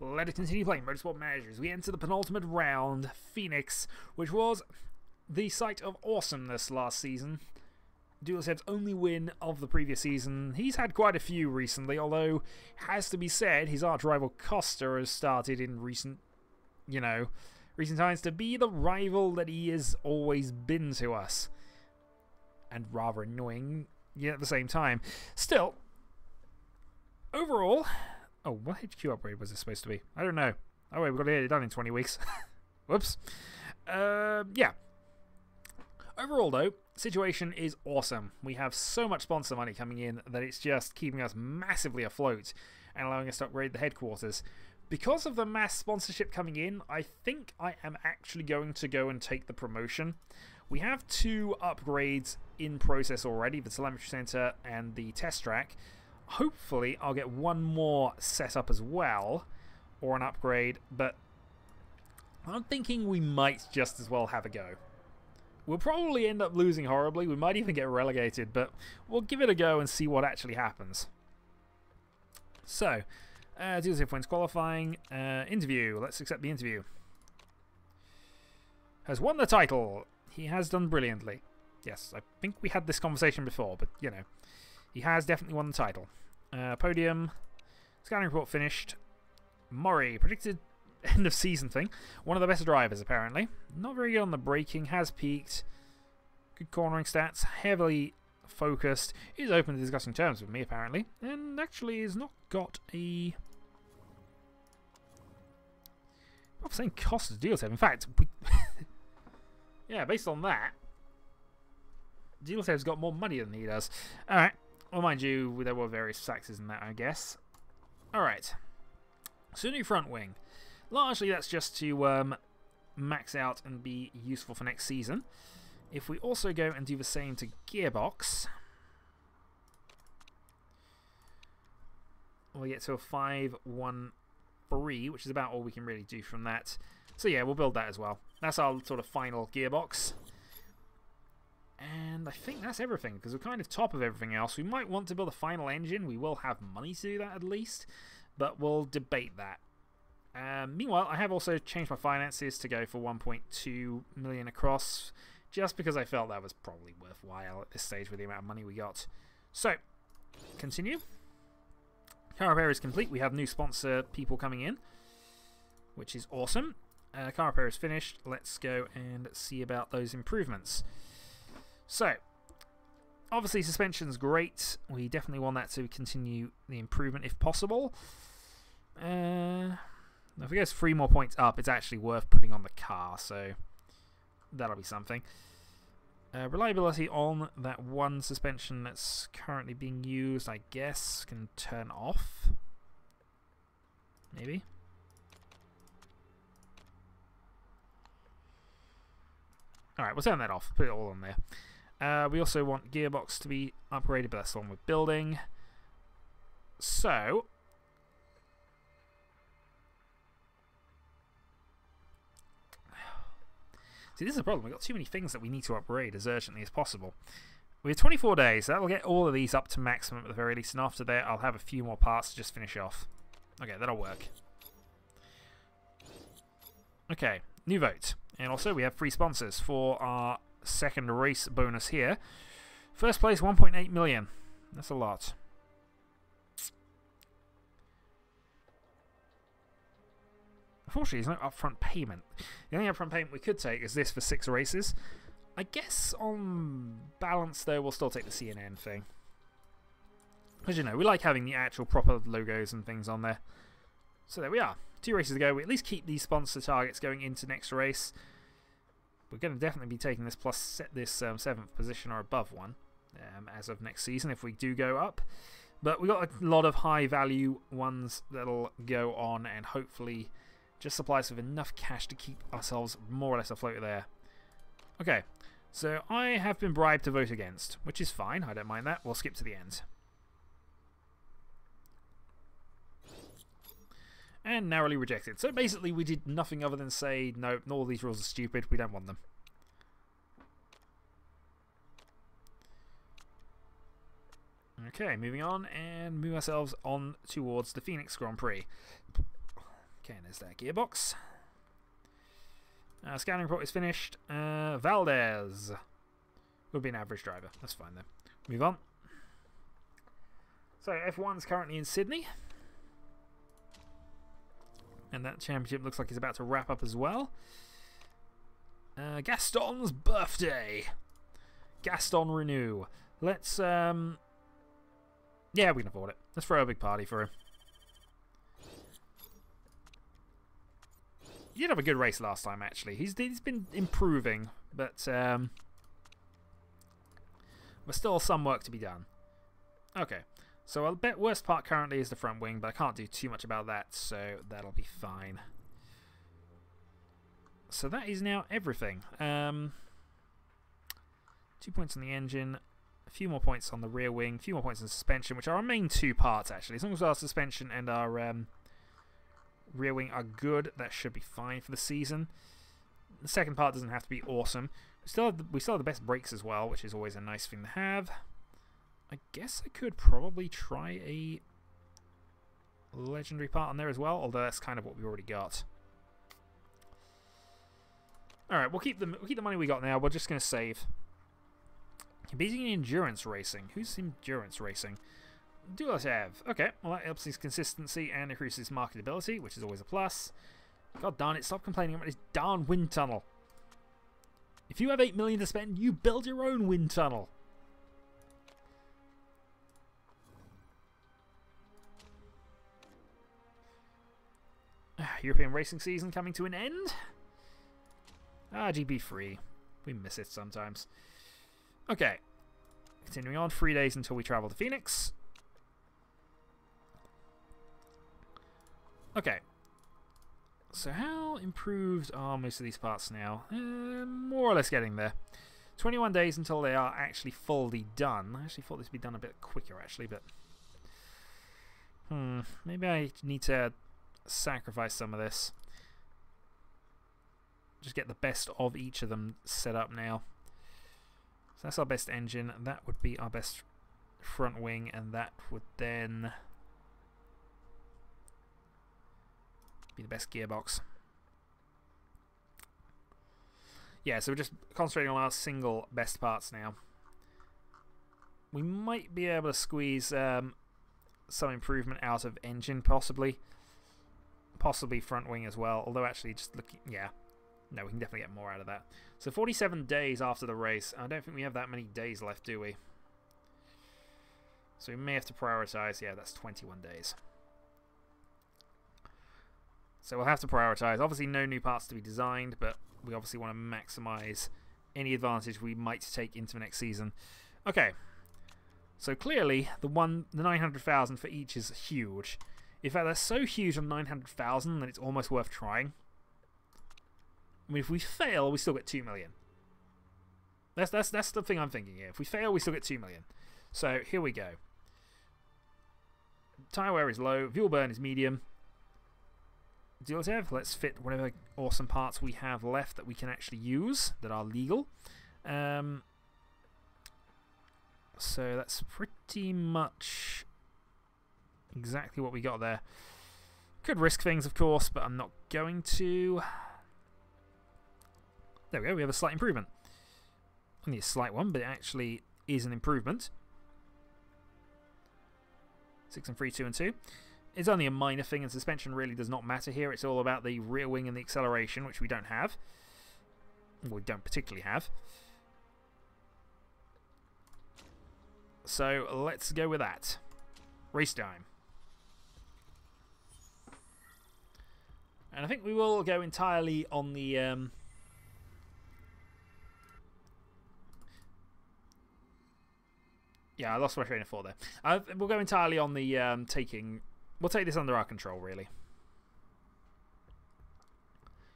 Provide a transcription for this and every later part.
let us continue playing Motorsport Manager as we enter the penultimate round, Phoenix, which was the site of awesomeness last season. Duelset's only win of the previous season. He's had quite a few recently, although it has to be said his arch rival Costa has started in recent times to be the rival that he has always been to us. And rather annoying, yet at the same time. Still, overall... Oh, what HQ upgrade was this supposed to be? I don't know. Oh wait, we've got to get it done in 20 weeks. Whoops. Yeah. Overall though, situation is awesome. We have so much sponsor money coming in that it's just keeping us massively afloat and allowing us to upgrade the headquarters. Because of the mass sponsorship coming in, I think I am actually going to go and take the promotion. We have 2 upgrades in process already, the telemetry center and the test track. Hopefully I'll get 1 more set up as well, or an upgrade, but I'm thinking we might just as well have a go. We'll probably end up losing horribly, we might even get relegated, but we'll give it a go and see what actually happens. So, Duelset wins qualifying, interview, let's accept the interview. Has won the title. He has done brilliantly. Yes, I think we had this conversation before, but you know, he has definitely won the title. Podium, scouting report finished. Murray, predicted end of season thing. One of the best drivers, apparently. Not very good on the braking, has peaked. Good cornering stats, heavily focused. Is open to discussing terms with me, apparently. And actually has not got a... I'm saying cost of Duelset. In fact, we yeah, based on that, Duelset's got more money than he does. Alright. Well, mind you, there were various factors in that, I guess. Alright. So, new front wing. Largely, that's just to max out and be useful for next season. If we also go and do the same to gearbox, we get to a 5-1-3, which is about all we can really do from that. So yeah, we'll build that as well. That's our sort of final gearbox. And I think that's everything, because we're kind of top of everything else. We might want to build a final engine. We will have money to do that at least, but we'll debate that. Meanwhile, I have also changed my finances to go for 1.2 million across, just because I felt that was probably worthwhile at this stage with the amount of money we got. So, continue. Car repair is complete. We have new sponsor people coming in, which is awesome. Car repair is finished. Let's go and see about those improvements. So, obviously suspension's great. We definitely want that to continue the improvement if possible. If it goes 3 more points up, it's actually worth putting on the car, so that'll be something. Reliability on that one suspension that's currently being used, I guess, can turn off. Maybe. Alright, we'll turn that off. Put it all on there. We also want gearbox to be upgraded, but that's the one we're building. So, see, this is a problem. We've got too many things that we need to upgrade as urgently as possible. We have 24 days. So that will get all of these up to maximum at the very least. And after that, I'll have a few more parts to just finish off. Okay, that'll work. Okay, new vote. And also, we have 3 sponsors for our second race bonus here. First place, 1.8 million. That's a lot. Unfortunately, there's no upfront payment. The only upfront payment we could take is this for 6 races. I guess on balance, though, we'll still take the CNN thing. Because, you know, we like having the actual proper logos and things on there. So there we are. 2 races to go. We at least keep these sponsor targets going into next race. We're going to definitely be taking this plus set this 7th position or above one as of next season if we do go up. But we've got a lot of high value ones that'll go on and hopefully just supply us with enough cash to keep ourselves more or less afloat there. Okay, so I have been bribed to vote against, which is fine. I don't mind that. We'll skip to the end. And narrowly rejected. So basically we did nothing other than say, no, all these rules are stupid, we don't want them. Okay, moving on and move ourselves on towards the Phoenix Grand Prix. Okay, and there's that gearbox. Scanning report is finished. Valdez would be an average driver. That's fine then. Move on. So F1's currently in Sydney. And that championship looks like it's about to wrap up as well. Gaston's birthday. Gaston Renew. Let's, yeah, we can afford it. Let's throw a big party for him. He did have a good race last time, actually. He's been improving, but there's still some work to be done. Okay, so I bet worst part currently is the front wing, but I can't do too much about that, so that'll be fine. So that is now everything. 2 points on the engine, a few more points on the rear wing, a few more points on the suspension, which are our main two parts, actually. As long as our suspension and our rear wing are good, that should be fine for the season. The second part doesn't have to be awesome. We still have the best brakes as well, which is always a nice thing to have. I guess I could probably try a legendary part on there as well, although that's kind of what we already got. Alright, we'll keep the money we got now. We're just going to save. Beating endurance racing. Who's endurance racing? Duatev. Okay, well that helps his consistency and increases his marketability, which is always a plus. God darn it, stop complaining about this darn wind tunnel. If you have 8 million to spend, you build your own wind tunnel. European racing season coming to an end. GP3. We miss it sometimes. Okay. Continuing on, 3 days until we travel to Phoenix. Okay. So how improved are most of these parts now? More or less getting there. 21 days until they are actually fully done. I actually thought this would be done a bit quicker, actually, but... maybe I need to sacrifice some of this. Just get the best of each of them set up now. So that's our best engine. That would be our best front wing, and that would then be the best gearbox. Yeah, so we're just concentrating on our single best parts now. We might be able to squeeze some improvement out of engine, possibly. Possibly front wing as well, although actually just looking... yeah. No, we can definitely get more out of that. So 47 days after the race. I don't think we have that many days left, do we? So we may have to prioritize. Yeah, that's 21 days. So we'll have to prioritize. Obviously, no new parts to be designed, but we obviously want to maximize any advantage we might take into the next season. Okay. So clearly, the 900,000 for each is huge. In fact, that's so huge on 900,000 that it's almost worth trying. I mean, if we fail, we still get 2 million. That's the thing I'm thinking here. If we fail, we still get 2 million. So here we go. Tire wear is low. Fuel burn is medium. Duatev, let's fit whatever awesome parts we have left that we can actually use, that are legal. So that's pretty much exactly what we got there. Could risk things, of course, but I'm not going to. There we go, we have a slight improvement. Only a slight one, but it actually is an improvement. 6 and 3, 2 and 2. It's only a minor thing, and suspension really does not matter here. It's all about the rear wing and the acceleration, which we don't have. Well, we don't particularly have. So let's go with that. Race time. And I think we will go entirely on the... yeah, I lost my train of thought there. We'll go entirely on the taking... We'll take this under our control, really.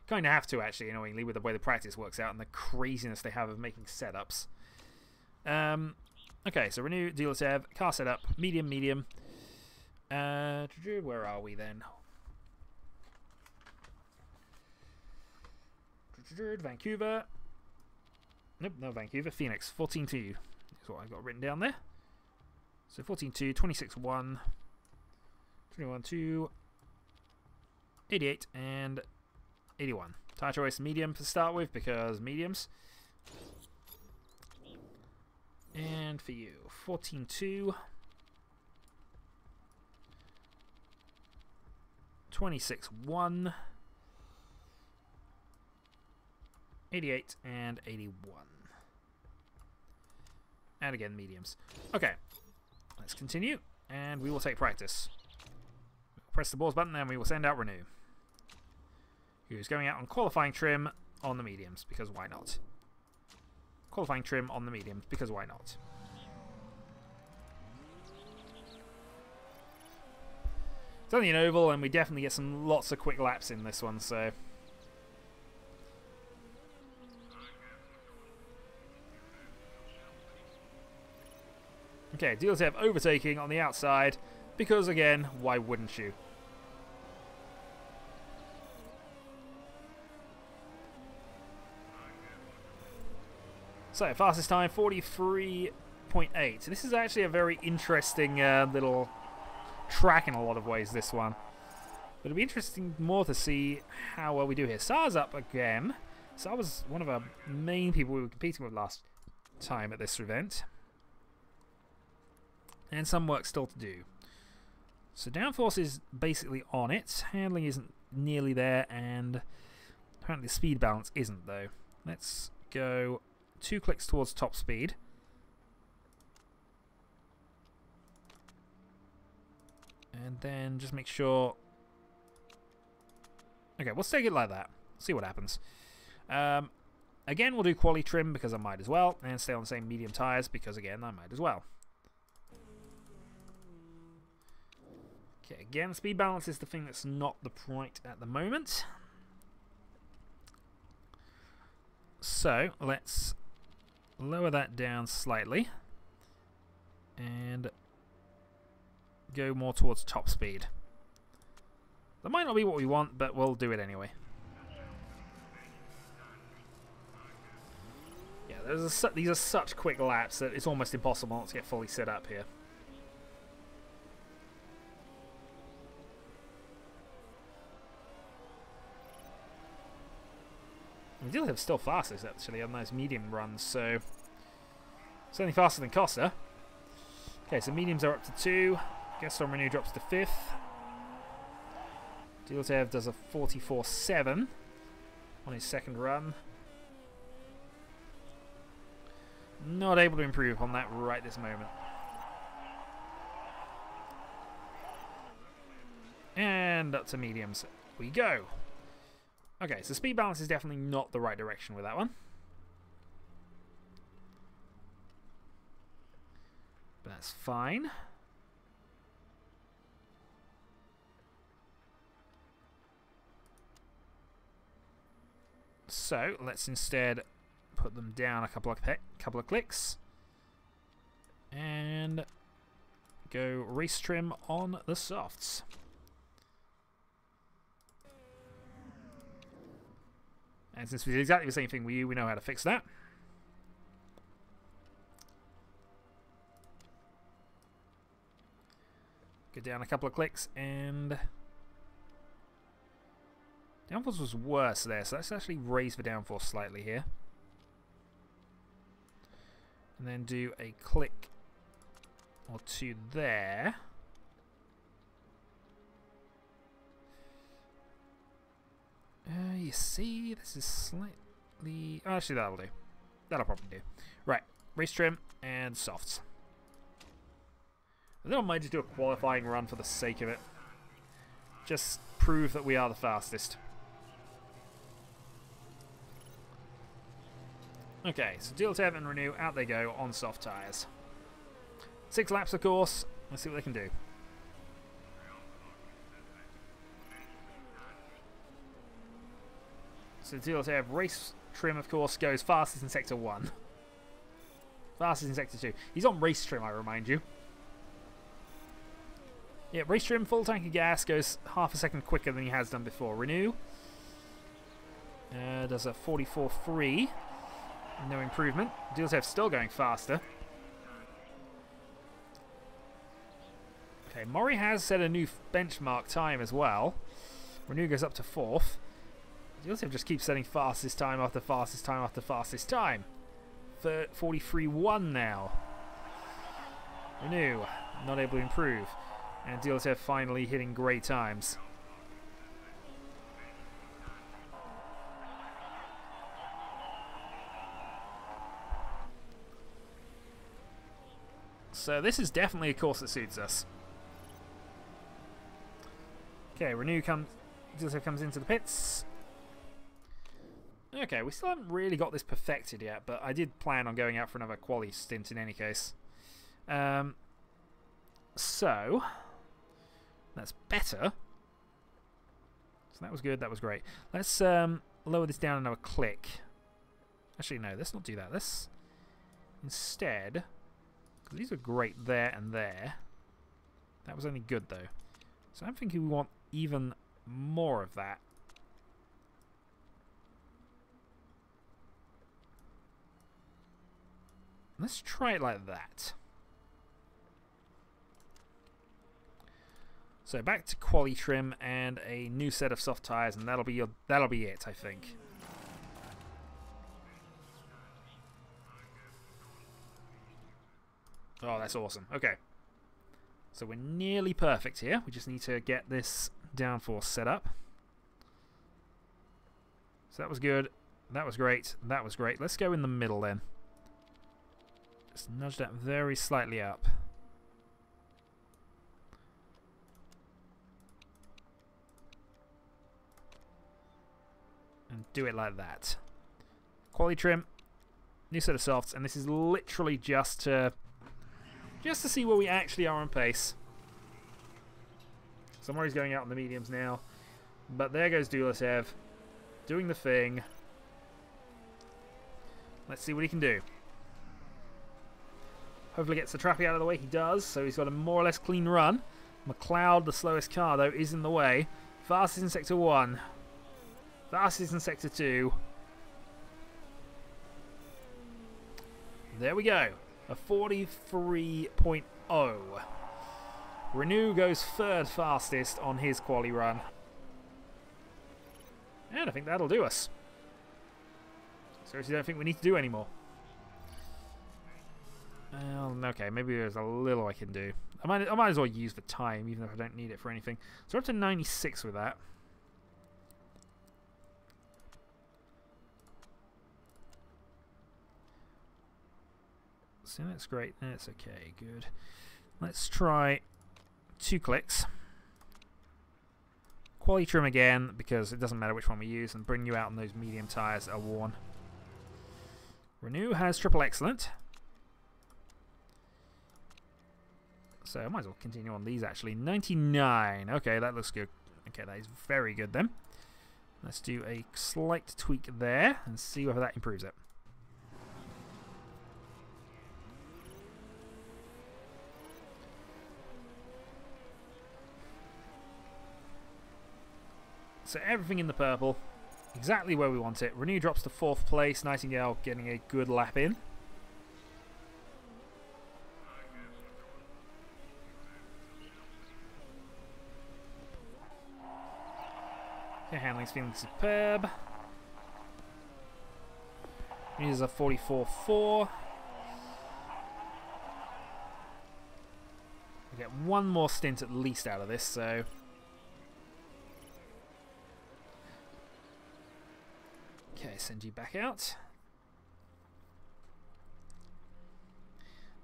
Kind of have to, actually, annoyingly, with the way the practice works out and the craziness they have of making setups. Okay, so renew, Duatev, car setup, medium, medium. Where are we then? Vancouver. Nope, no Vancouver. Phoenix, 14-2. That's what I've got written down there. So 14-2, 26-1, 21-2, 88 and 81. Tire choice medium to start with because mediums. And for you, 14.2. 26.1. 88 and 81. And again, mediums. Okay, let's continue, and we will take practice. Press the pause button, and we will send out Renew, who's going out on qualifying trim on the mediums, because why not? Qualifying trim on the mediums, because why not? It's only an oval, and we definitely get some lots of quick laps in this one, so... Okay, deals have overtaking on the outside, because again, why wouldn't you? So, fastest time, 43.8. So this is actually a very interesting little track in a lot of ways, this one. But it'll be interesting more to see how well we do here. Sar's up again. Sar was one of our main people we were competing with last time at this event. And some work still to do. So downforce is basically on it. Handling isn't nearly there, and apparently the speed balance isn't, though. Let's go 2 clicks towards top speed. And then just make sure... Okay, we'll take it like that. See what happens. Again, we'll do quality trim because I might as well. And stay on the same medium tyres because, again, I might as well. Okay, again, speed balance is the thing that's not the point at the moment. So, let's lower that down slightly. And go more towards top speed. That might not be what we want, but we'll do it anyway. Yeah, these are such quick laps that it's almost impossible not to get fully set up here. We do have still fastest actually on those medium runs, so certainly faster than Costa. Okay, so mediums are up to 2. Gaston Renew drops to 5th. Dilatev does a 44.7 on his second run. Not able to improve on that right this moment. And up to mediums we go. Okay, so speed balance is definitely not the right direction with that one. But that's fine. So, let's instead put them down a couple of clicks. And go race trim on the softs. And since we did exactly the same thing with you, we know how to fix that. Go down a couple of clicks, and downforce was worse there, so let's actually raise the downforce slightly here. And then do a click or 2 there. You see, this is slightly... Oh, actually, that'll do. That'll probably do. Right, race trim and softs. I think I might just do a qualifying run for the sake of it. Just prove that we are the fastest. Okay, so Dilatev and Renew, out they go on soft tyres. 6 laps, of course. Let's see what they can do. So Dilatev race trim, of course, goes fastest in Sector 1. Fastest in Sector 2. He's on race trim, I remind you. Yeah, race trim, full tank of gas, goes half a second quicker than he has done before. Renew does a 44.3. No improvement. Dilatev still going faster. Okay, Mori has set a new benchmark time as well. Renew goes up to 4th. Dilsev just keeps setting fastest time after fastest time after fastest time. 43.1 now. Renew not able to improve. And Dilsev finally hitting great times. So this is definitely a course that suits us. Okay, Dilsev comes into the pits. Okay, we still haven't really got this perfected yet, but I did plan on going out for another quali stint in any case. So that's better. So that was good, that was great. Let's lower this down another click. Actually, no, let's not do that. Let's instead, because these are great there and there. That was only good though. So I'm thinking we want even more of that. Let's try it like that. So back to quali trim and a new set of soft tires, and that'll be it, I think. Oh, that's awesome. Okay. So we're nearly perfect here. We just need to get this downforce set up. So that was good. That was great. That was great. Let's go in the middle then. Just nudge that very slightly up. And do it like that. Quality trim, new set of softs, and this is literally just to see where we actually are on pace. Somebody's going out in the mediums now, but there goes Dilsev, doing the thing. Let's see what he can do. Hopefully gets the trappy out of the way. He does, so he's got a more or less clean run. McLeod, the slowest car, though, is in the way. Fastest in Sector 1. Fastest in Sector 2. There we go. A 43.0. Renew goes third fastest on his quali run. And I think that'll do us. Seriously, don't think we need to do any more. Okay, maybe there's a little I can do. I might as well use the time, even if I don't need it for anything. So we're up to 96 with that. So that's great. That's okay. Good. Let's try 2 clicks. Quality trim again, because it doesn't matter which one we use, and bring you out on those medium tyres that are worn. Renew has triple excellent. So I might as well continue on these actually. 99. Okay, that looks good. Okay, that is very good then. Let's do a slight tweak there and see whether that improves it. So everything in the purple, exactly where we want it. Renew drops to 4th place. Nightingale getting a good lap in. Okay, handling's feeling superb. Here's a 44.4. We get one more stint at least out of this, so. Okay, send you back out.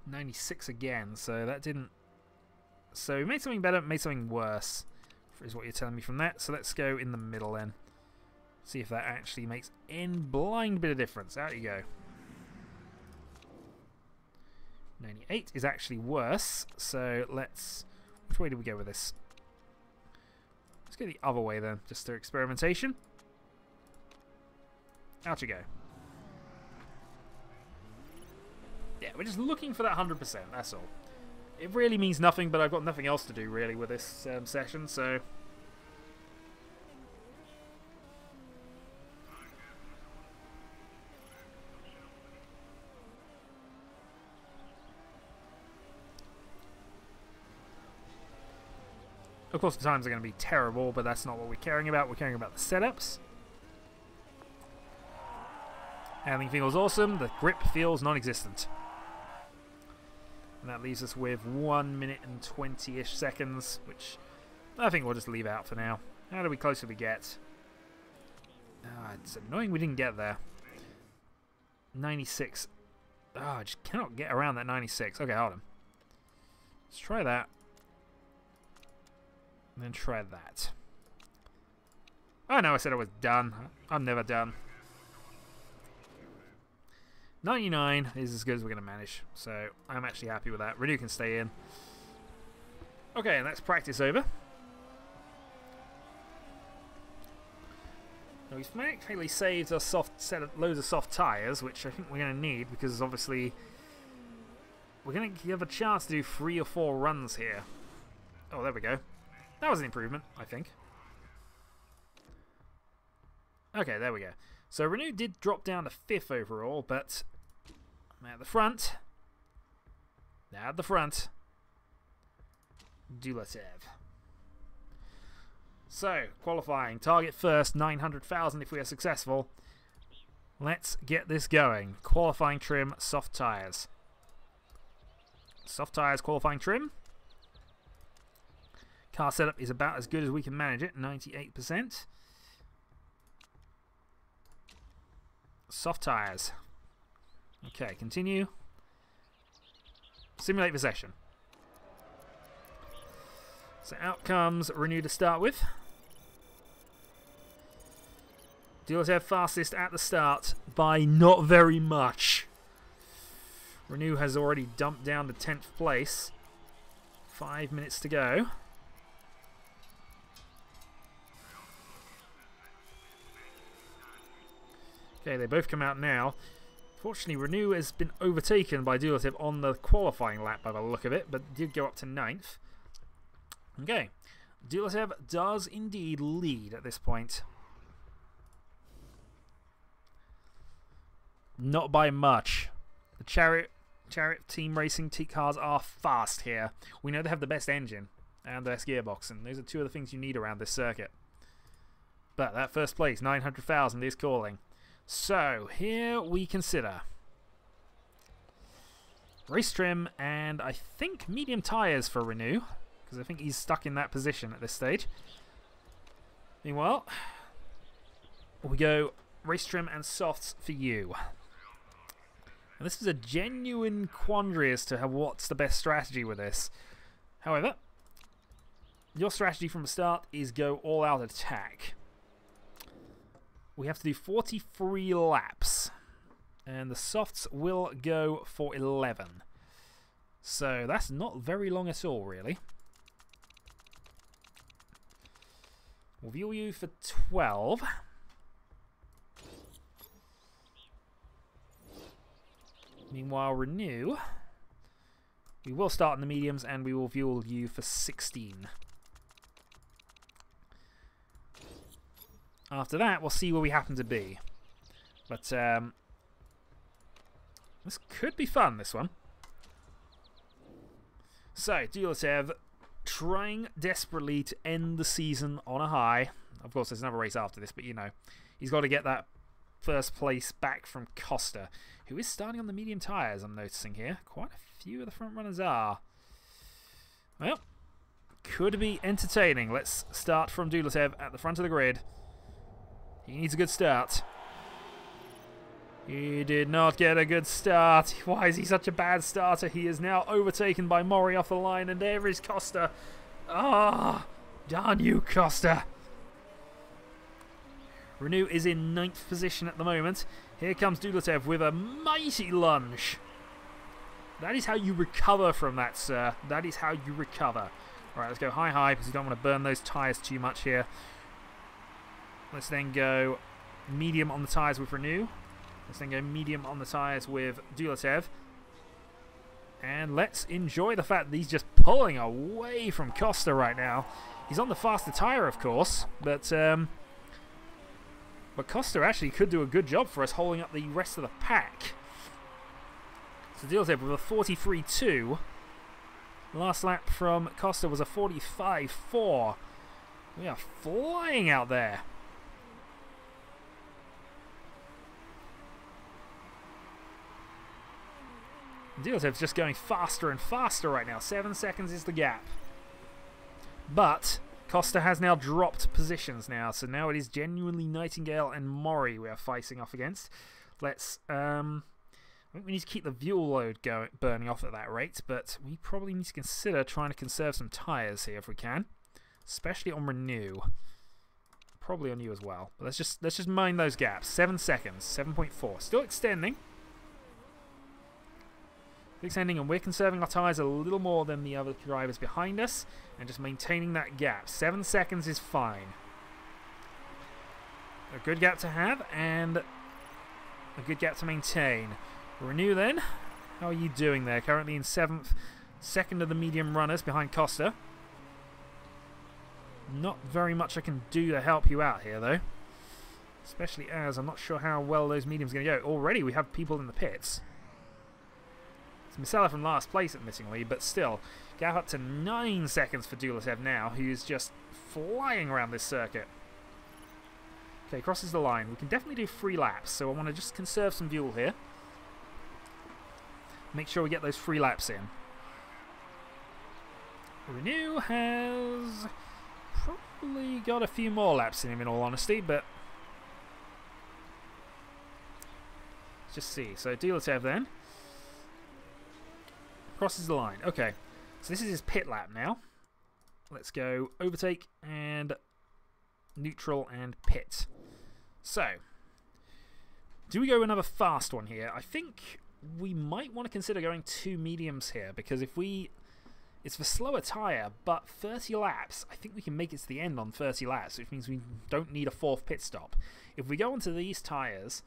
96 again, so that didn't. So we made something better, made something worse, is what you're telling me from that. So let's go in the middle then. See if that actually makes any blind bit of difference. Out you go. 98 is actually worse, so let's. Which way do we go with this? Let's go the other way then, just through experimentation. Out you go. Yeah, we're just looking for that 100%, that's all. It really means nothing, but I've got nothing else to do really with this session, so. Of course, the times are going to be terrible, but that's not what we're caring about. We're caring about the setups. Handling feels awesome. The grip feels non-existent. And that leaves us with 1 minute and 20-ish seconds, which I think we'll just leave out for now. How do we closer we get? It's annoying we didn't get there. 96. I just cannot get around that 96. Okay, hold on. Let's try that. And then try that. Oh no, I said I was done. I'm never done. 99 is as good as we're going to manage, so I'm actually happy with that. Renew can stay in. Okay, and that's practice over. Now we've thankfully saved a loads of soft tyres, which I think we're going to need, because obviously we're going to have a chance to do 3 or 4 runs here. Oh, there we go. That was an improvement, I think. Okay, there we go. So Renew did drop down to 5th overall, but at the front, Dulatev. So, qualifying. Target first, 900,000 if we are successful. Let's get this going. Qualifying trim, soft tyres. Soft tyres, qualifying trim. Car setup is about as good as we can manage it, 98%. Soft tyres. Okay, continue. Simulate the session. So out comes Renew to start with. Dulatev fastest at the start by not very much. Renew has already dumped down to 10th place. 5 minutes to go. Okay, they both come out now. Fortunately, Renew has been overtaken by Dulatev on the qualifying lap by the look of it, but did go up to 9th. Okay, Dulatev does indeed lead at this point. Not by much. The Chariot Team Racing cars are fast here. We know they have the best engine and the best gearbox, and those are 2 of the things you need around this circuit. But that first place, 900,000, is calling. So, here we consider race trim and I think medium tyres for Renew, because I think he's stuck in that position at this stage. Meanwhile, we go race trim and softs for you. And this is a genuine quandary as to what's the best strategy with this. However, your strategy from the start is go all out attack. We have to do 43 laps, and the softs will go for 11. So that's not very long at all, really. We'll view you for 12. Meanwhile, Renew, we will start in the mediums, and we will view you for 16. After that, we'll see where we happen to be. But this could be fun, this one. So, Dulatev trying desperately to end the season on a high. Of course, there's another race after this, but you know, he's got to get that first place back from Costa, who is starting on the medium tyres, I'm noticing here. Quite a few of the front runners are. Well, could be entertaining. Let's start from Dulatev at the front of the grid. He needs a good start. He did not get a good start. Why is he such a bad starter? He is now overtaken by Mori off the line, and there is Costa. Ah, darn you, Costa. Renew is in 9th position at the moment. Here comes Dulatev with a mighty lunge. That is how you recover from that, sir. That is how you recover. Alright, let's go high, because we don't want to burn those tyres too much here. Let's then go medium on the tyres with Renew. Let's then go medium on the tyres with Dulatev. And let's enjoy the fact that he's just pulling away from Costa right now. He's on the faster tyre, of course, but Costa actually could do a good job for us holding up the rest of the pack. So Dulatev with a 43.2. Last lap from Costa was a 45.4. We are flying out there. Dilatev's just going faster and faster right now. 7 seconds is the gap. But Costa has now dropped positions now, so now it is genuinely Nightingale and Mori we are facing off against. Let's, I think we need to keep the fuel load burning off at that rate, but we probably need to consider trying to conserve some tyres here if we can, especially on Renew. Probably on you as well. But let's just mind those gaps. 7 seconds, 7.4, still extending. Extending, and we're conserving our tyres a little more than the other drivers behind us, and just maintaining that gap. 7 seconds is fine. A good gap to have, and a good gap to maintain. Renew then, how are you doing there? Currently in 7th, second of the medium runners behind Costa. Not very much I can do to help you out here though. Especially as I'm not sure how well those mediums are going to go. Already we have people in the pits. It's Misella from last place, admittingly, but still. Gap up to 9 seconds for Dulatev now, who's just flying around this circuit. Okay, crosses the line. We can definitely do 3 laps, so I want to just conserve some fuel here. Make sure we get those 3 laps in. Renew has probably got a few more laps in him, in all honesty, but let's just see. So Dulatev then crosses the line. Okay, so this is his pit lap now. Let's go overtake and neutral and pit. So, do we go another fast one here? I think we might want to consider going 2 mediums here, because if we... It's the slower tyre, but 30 laps, I think we can make it to the end on 30 laps, which means we don't need a 4th pit stop. If we go onto these tyres,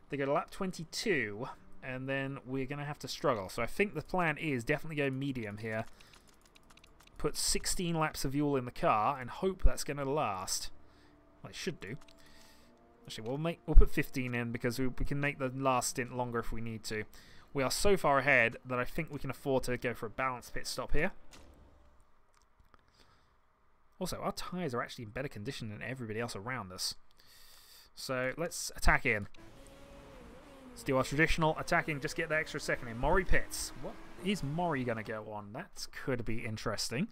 they go to lap 22, and then we're going to have to struggle. So I think the plan is definitely go medium here. Put 16 laps of fuel in the car, and hope that's going to last. Well, it should do. Actually, we'll put 15 in, because we can make the last stint longer if we need to. We are so far ahead that I think we can afford to go for a balanced pit stop here. Also, our tyres are actually in better condition than everybody else around us. So let's attack in. Let's do our traditional attacking, just get that extra second in. Mori pits. What is Mori going to go on? That could be interesting.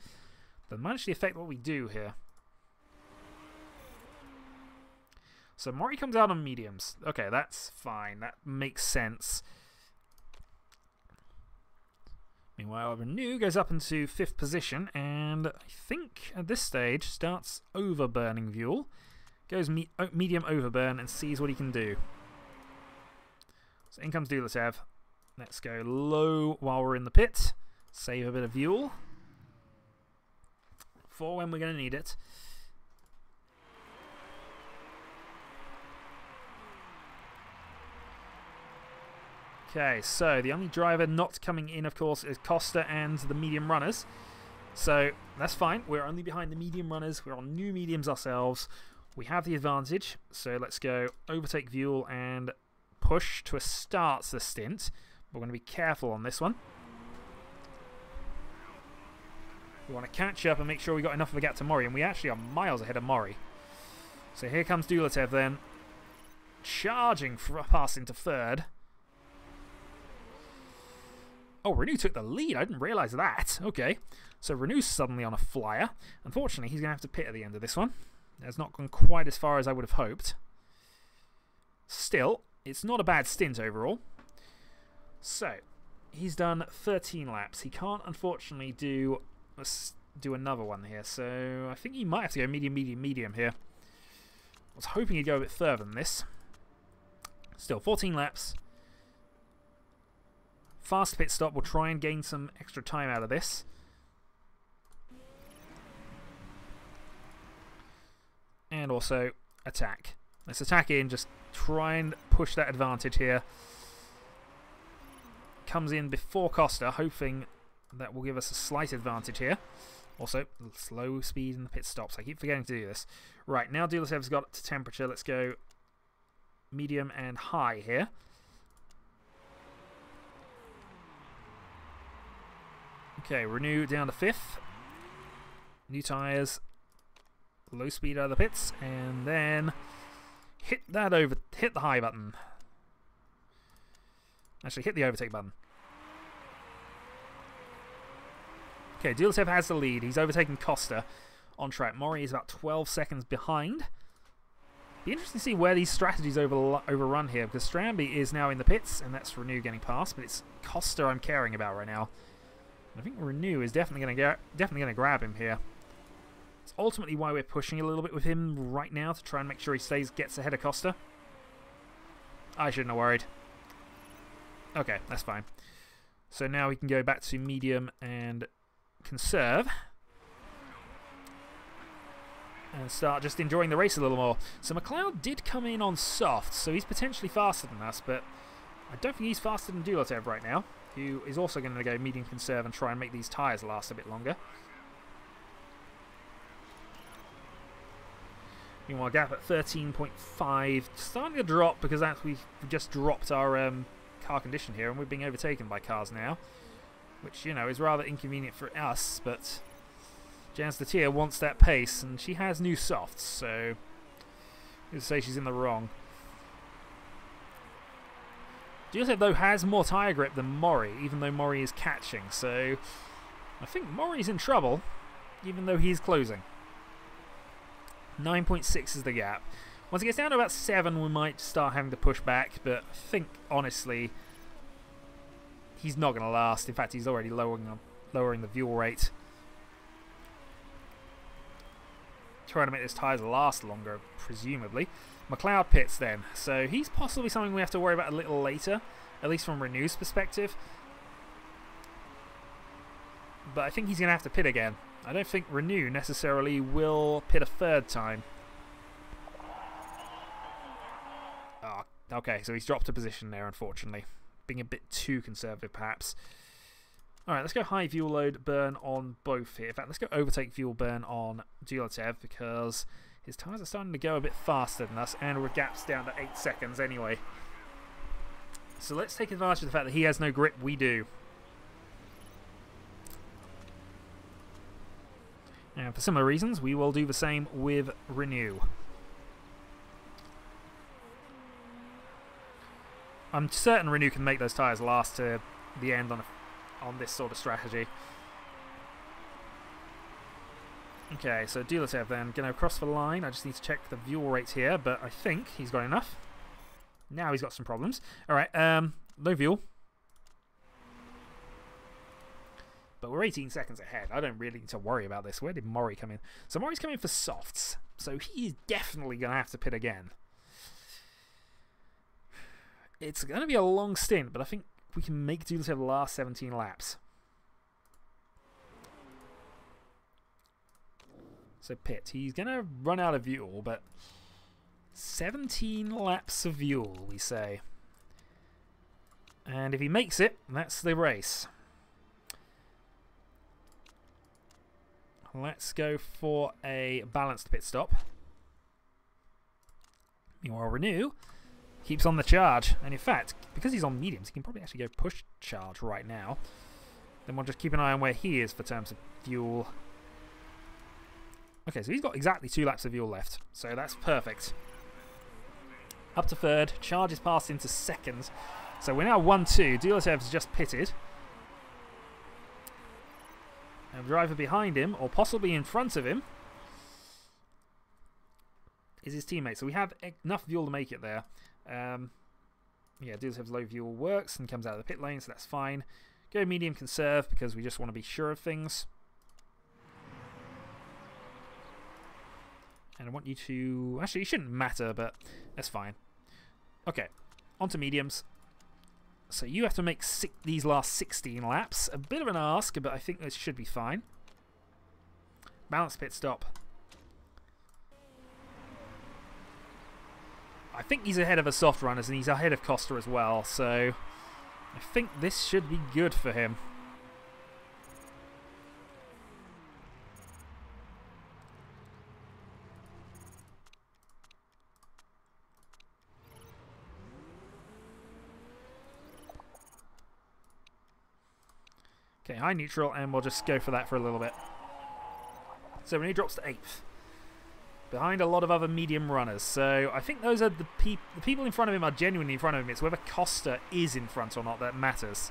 Doesn't actually affect what we do here. So Mori comes out on mediums. Okay, that's fine. That makes sense. Meanwhile, Renew goes up into 5th position, and I think at this stage starts overburning fuel. Goes medium overburn and sees what he can do. So in comes Dulatev. Let's go low while we're in the pit. Save a bit of fuel for when we're going to need it. Okay, so the only driver not coming in, of course, is Costa and the medium runners. So that's fine. We're only behind the medium runners. We're on new mediums ourselves. We have the advantage. So let's go overtake fuel and push to start the stint. We're going to be careful on this one. We want to catch up and make sure we got enough of a gap to Mori, and we actually are miles ahead of Mori. So here comes Dulatev then, charging past into 3rd. Oh, Renew took the lead. I didn't realise that. Okay. So Renew's suddenly on a flyer. Unfortunately, he's going to have to pit at the end of this one. It's not gone quite as far as I would have hoped. Still, it's not a bad stint overall. So, he's done 13 laps. He can't, unfortunately, do another one here. So, I think he might have to go medium, medium, medium here. I was hoping he'd go a bit further than this. Still, 14 laps. Fast pit stop. We'll try and gain some extra time out of this. And also attack. Let's attack in. Just try and push that advantage here. Comes in before Costa, hoping that will give us a slight advantage here. Also, slow speed in the pit stops. I keep forgetting to do this. Right, now Dulatev's got to temperature. Let's go medium and high here. Okay, Renew down to 5th. New tyres. Low speed out of the pits. And then hit the high button. Actually, hit the overtake button. Okay, Dulatev has the lead. He's overtaken Costa on track. Mori is about 12 seconds behind. Be interesting to see where these strategies overrun here, because Stramby is now in the pits, and that's Renew getting past, but it's Costa I'm caring about right now. I think Renew is definitely going to grab him here. It's ultimately why we're pushing a little bit with him right now, to try and make sure he gets ahead of Costa. I shouldn't have worried. Okay, that's fine. So now we can go back to medium and conserve. And start just enjoying the race a little more. So McLeod did come in on soft, so he's potentially faster than us, but I don't think he's faster than Dulatev right now, who is also going to go medium conserve and try and make these tyres last a bit longer. Meanwhile, gap at 13.5, starting to drop because we've just dropped our car condition here, and we're being overtaken by cars now, which, you know, is rather inconvenient for us, but Jans the Tier wants that pace, and she has new softs, so I'm going to say she's in the wrong. Dulatev, though, has more tyre grip than Mori, even though Mori is catching, so I think Mori's in trouble, even though he's closing. 9.6 is the gap. Once it gets down to about 7, we might start having to push back, but I think, honestly, he's not going to last. In fact, he's already lowering the fuel rate. Trying to make those tyres last longer, presumably. McLeod pits then, so he's possibly something we have to worry about a little later, at least from Renew's perspective. But I think he's going to have to pit again. I don't think Renew necessarily will pit a 3rd time. Oh, okay, so he's dropped a position there, unfortunately. Being a bit too conservative, perhaps. Alright, let's go high fuel load burn on both here. In fact, let's go overtake fuel burn on Dulatev, because his tyres are starting to go a bit faster than us, and we're gaps down to 8 seconds anyway. So let's take advantage of the fact that he has no grip, we do. And for similar reasons, we will do the same with Renew. I'm certain Renew can make those tyres last to the end on this sort of strategy. Okay, so Dulatev then going to cross the line. I just need to check the fuel rates here, but I think he's got enough. Now he's got some problems. Alright, low fuel. But we're 18 seconds ahead. I don't really need to worry about this. Where did Mori come in? So Mori's coming for softs. So he is definitely going to have to pit again. It's going to be a long stint, but I think we can make Dulatev the last 17 laps. So pit. He's going to run out of fuel, but 17 laps of fuel, we say. And if he makes it, that's the race. Let's go for a balanced pit stop. Meanwhile, Renew keeps on the charge. And in fact, because he's on mediums, he can probably actually go push charge right now. Then we'll just keep an eye on where he is for terms of fuel. Okay, so he's got exactly 2 laps of fuel left. So that's perfect. Up to 3rd. Charge is passed into 2nd. So we're now 1-2. Dulatev's just pitted. And the driver behind him, or possibly in front of him, is his teammate. So we have enough fuel to make it there. Yeah, Dulatev's low fuel works and comes out of the pit lane, so that's fine. Go medium conserve because we just want to be sure of things. And I want you to... Actually, it shouldn't matter, but that's fine. Okay, onto mediums. So you have to make these last 16 laps. A bit of an ask, but I think this should be fine. Balanced pit stop. I think he's ahead of the soft runners, and he's ahead of Costa as well. So I think this should be good for him. Okay, high neutral, and we'll just go for that for a little bit. So when he drops to 8th. Behind a lot of other medium runners. So I think those are the people in front of him are genuinely in front of him. It's whether Costa is in front or not that matters.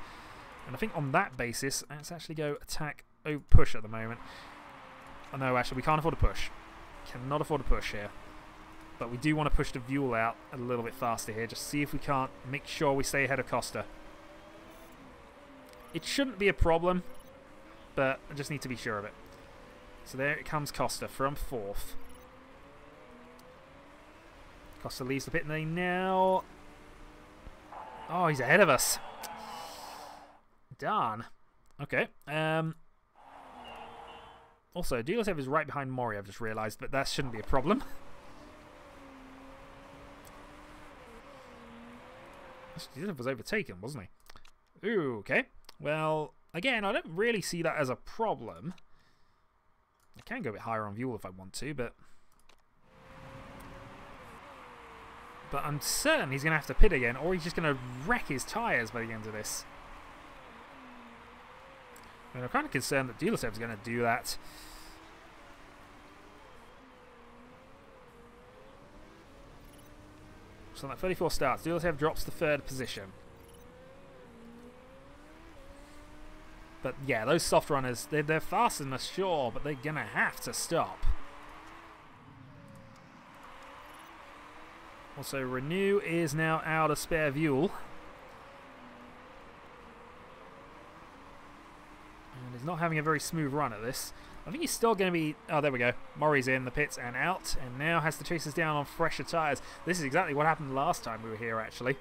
And I think on that basis, let's actually go attack, push at the moment. Oh no, actually we can't afford to push. Cannot afford to push here. But we do want to push the Vuel out a little bit faster here. Just see if we can't make sure we stay ahead of Costa. It shouldn't be a problem, but I just need to be sure of it. So there it comes Costa from 4th. Costa leaves the pit lane now. Oh, he's ahead of us. Darn. Okay. Also, Dilosev is right behind Mori, I've just realised, but that shouldn't be a problem. Dilosev was overtaken, wasn't he? Ooh, okay. Well, again, I don't really see that as a problem. I can go a bit higher on Vuel if I want to, but I'm certain he's going to have to pit again, or he's just going to wreck his tyres by the end of this. And I'm kind of concerned that Dilosev's going to do that. So that 34 starts. Dilosev drops to 3rd position. But yeah, those soft runners, they're fast enough, sure, but they're going to have to stop. Also, Renew is now out of spare Vuel. And he's not having a very smooth run at this. I think he's still going to be... Oh, there we go. Murray's in the pits and out. And now has to chase us down on fresher tyres. This is exactly what happened last time we were here, actually.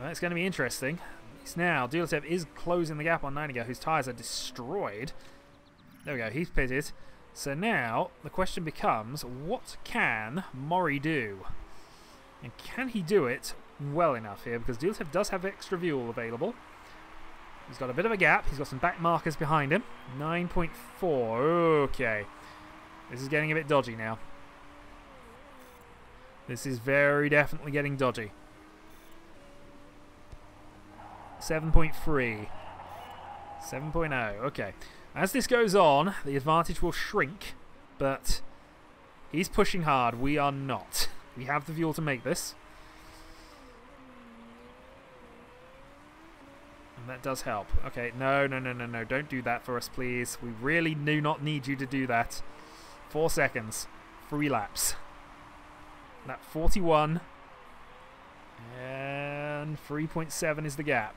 Well, it's going to be interesting. Now, Dilosev is closing the gap on Nightingale, whose tyres are destroyed. There we go. He's pitted. So now, the question becomes, what can Mori do? And can he do it well enough here? Because Dilosev does have extra fuel available. He's got a bit of a gap. He's got some back markers behind him. 9.4. Okay. This is getting a bit dodgy now. This is very definitely getting dodgy. 7.3. 7.0. Okay. As this goes on, the advantage will shrink, but he's pushing hard. We are not. We have the fuel to make this. And that does help. Okay, no. Don't do that for us, please. We really do not need you to do that. 4 seconds. 3 laps. Lap 41. And 3.7 is the gap.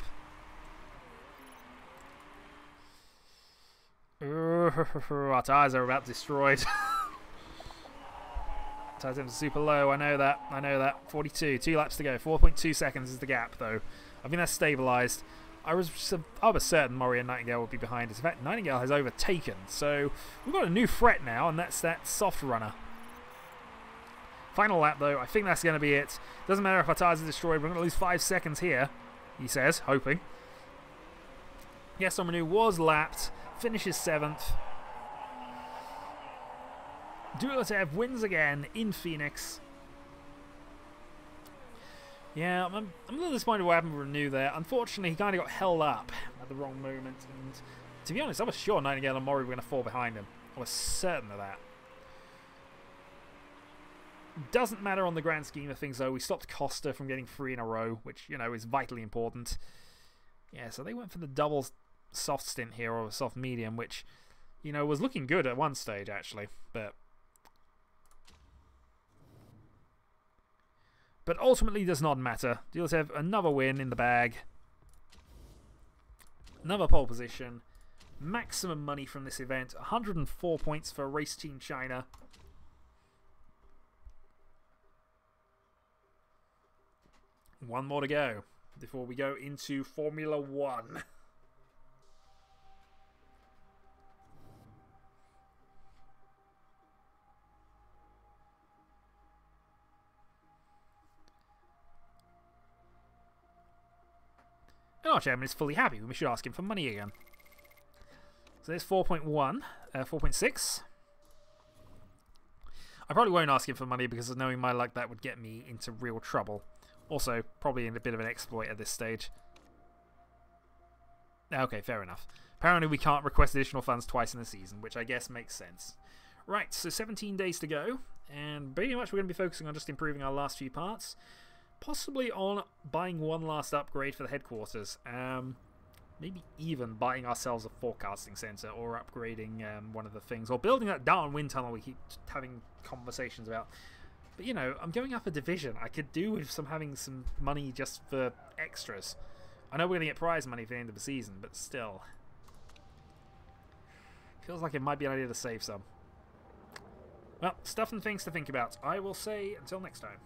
Our tyres are about destroyed. Tyres are super low, I know that. 42, 2 laps to go. 4.2 seconds is the gap, though. I think that's stabilised. I was certain Murray and Nightingale would be behind us. In fact, Nightingale has overtaken, so we've got a new threat now, and that's that soft runner. Final lap, though. I think that's going to be it. Doesn't matter if our tyres are destroyed. We're going to lose 5 seconds here, he says, hoping. Yes, someone who was lapped. Finishes 7th. Dilosev wins again in Phoenix. Yeah, I'm a little disappointed what happened with Renew there. Unfortunately, he kind of got held up at the wrong moment. And to be honest, I was sure Nightingale and Mori were going to fall behind him. I was certain of that. Doesn't matter on the grand scheme of things, though. We stopped Costa from getting 3 in a row, which, you know, is vitally important. Yeah, so they went for the double soft stint here, or a soft medium, which, you know, was looking good at one stage, actually. But ultimately does not matter. Dilosev, another win in the bag. Another pole position. Maximum money from this event. 104 points for Race Team China. One more to go before we go into Formula 1. And our chairman is fully happy. We should ask him for money again. So there's 4.1, 4.6. I probably won't ask him for money because knowing my luck, that would get me into real trouble. Also, probably in a bit of an exploit at this stage. Okay, fair enough. Apparently we can't request additional funds twice in the season, which I guess makes sense. Right, so 17 days to go, and pretty much we're going to be focusing on just improving our last few parts. Possibly on buying one last upgrade for the headquarters. Maybe even buying ourselves a forecasting center, or upgrading one of the things, or building that darn wind tunnel we keep having conversations about. But you know, I'm going up a division. I could do with having some money just for extras. I know we're going to get prize money for the end of the season, but still. Feels like it might be an idea to save some. Well, stuff and things to think about. I will say until next time.